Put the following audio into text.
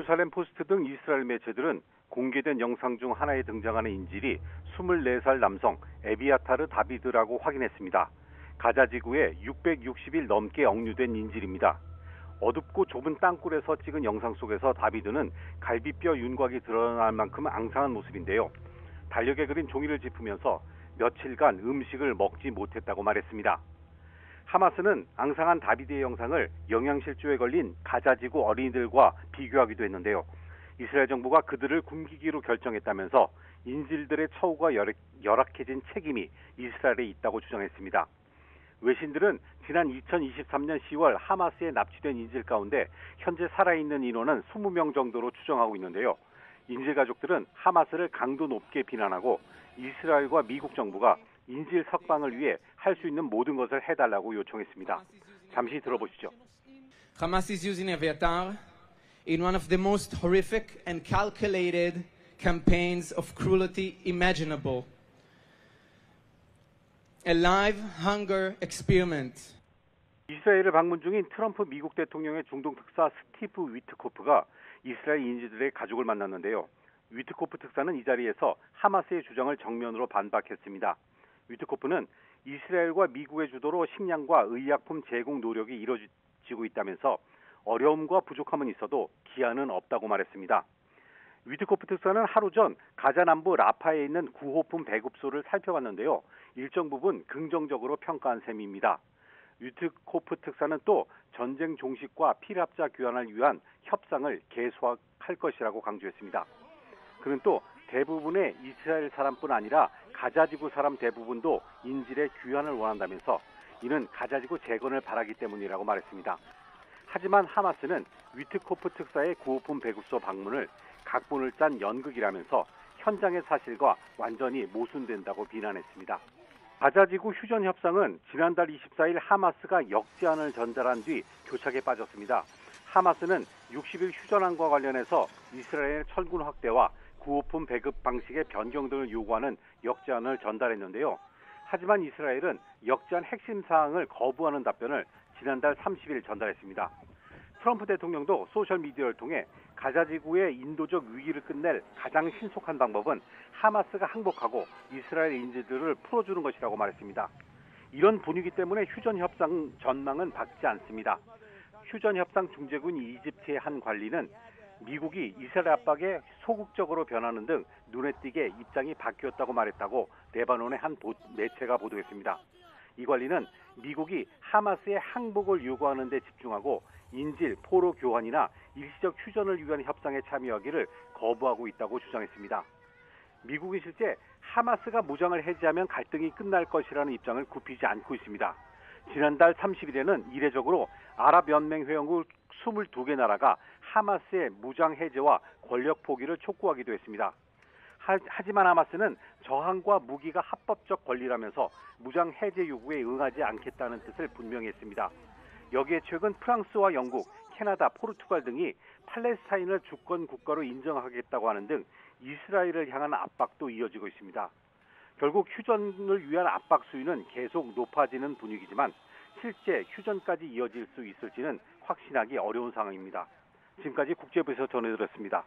예루살렘 포스트 등 이스라엘 매체들은 공개된 영상 중 하나에 등장하는 인질이 24살 남성 에비아타르 다비드라고 확인했습니다. 가자 지구에 660일 넘게 억류된 인질입니다. 어둡고 좁은 땅굴에서 찍은 영상 속에서 다비드는 갈비뼈 윤곽이 드러날 만큼 앙상한 모습인데요. 달력에 그린 종이를 짚으면서 며칠간 음식을 먹지 못했다고 말했습니다. 하마스는 앙상한 다비드의 영상을 영양실조에 걸린 가자지구 어린이들과 비교하기도 했는데요. 이스라엘 정부가 그들을 굶기기로 결정했다면서 인질들의 처우가 열악해진 책임이 이스라엘에 있다고 주장했습니다. 외신들은 지난 2023년 10월 하마스에 납치된 인질 가운데 현재 살아있는 인원은 20명 정도로 추정하고 있는데요. 인질 가족들은 하마스를 강도 높게 비난하고 이스라엘과 미국 정부가 인질 석방을 위해 할 수 있는 모든 것을 해달라고 요청했습니다. 잠시 들어보시죠. Hamas is using Eviatar in one of the most horrific and calculated campaigns of cruelty imaginable. A live hunger experiment. 이스라엘을 방문 중인 트럼프 미국 대통령의 중동 특사 스티브 위트코프가 이스라엘 인질들의 가족을 만났는데요. 위트코프 특사는 이 자리에서 하마스의 주장을 정면으로 반박했습니다. 위트코프는 이스라엘과 미국의 주도로 식량과 의약품 제공 노력이 이뤄지고 있다면서 어려움과 부족함은 있어도 기한은 없다고 말했습니다. 위트코프 특사는 하루 전 가자 남부 라파에 있는 구호품 배급소를 살펴봤는데요. 일정 부분 긍정적으로 평가한 셈입니다. 위트코프 특사는 또 전쟁 종식과 피랍자 귀환을 위한 협상을 계속할 것이라고 강조했습니다. 그는 또 대부분의 이스라엘 사람뿐 아니라 가자지구 사람 대부분도 인질의 귀환을 원한다면서 이는 가자지구 재건을 바라기 때문이라고 말했습니다. 하지만 하마스는 위트코프 특사의 구호품 배급소 방문을 각본을 짠 연극이라면서 현장의 사실과 완전히 모순된다고 비난했습니다. 가자지구 휴전 협상은 지난달 24일 하마스가 역제안을 전달한 뒤 교착에 빠졌습니다. 하마스는 60일 휴전안과 관련해서 이스라엘의 철군 확대와 구호품 배급 방식의 변경 등을 요구하는 역제안을 전달했는데요. 하지만 이스라엘은 역제안 핵심 사항을 거부하는 답변을 지난달 30일 전달했습니다. 트럼프 대통령도 소셜미디어를 통해 가자지구의 인도적 위기를 끝낼 가장 신속한 방법은 하마스가 항복하고 이스라엘 인질들을 풀어주는 것이라고 말했습니다. 이런 분위기 때문에 휴전 협상 전망은 밝지 않습니다. 휴전 협상 중재군 이집트의 한 관리는 미국이 이스라엘 압박에 소극적으로 변하는 등 눈에 띄게 입장이 바뀌었다고 말했다고 레바논의 한 매체가 보도했습니다. 이 관리는 미국이 하마스의 항복을 요구하는 데 집중하고 인질, 포로 교환이나 일시적 휴전을 위한 협상에 참여하기를 거부하고 있다고 주장했습니다. 미국은 실제 하마스가 무장을 해제하면 갈등이 끝날 것이라는 입장을 굽히지 않고 있습니다. 지난달 30일에는 이례적으로 아랍연맹 회원국 22개 나라가 하마스의 무장 해제와 권력 포기를 촉구하기도 했습니다. 하지만 하마스는 저항과 무기가 합법적 권리라면서 무장 해제 요구에 응하지 않겠다는 뜻을 분명히 했습니다. 여기에 최근 프랑스와 영국, 캐나다, 포르투갈 등이 팔레스타인을 주권 국가로 인정하겠다고 하는 등 이스라엘을 향한 압박도 이어지고 있습니다. 결국 휴전을 위한 압박 수위는 계속 높아지는 분위기지만 실제 휴전까지 이어질 수 있을지는 확신하기 어려운 상황입니다. 지금까지 국제부에서 전해드렸습니다.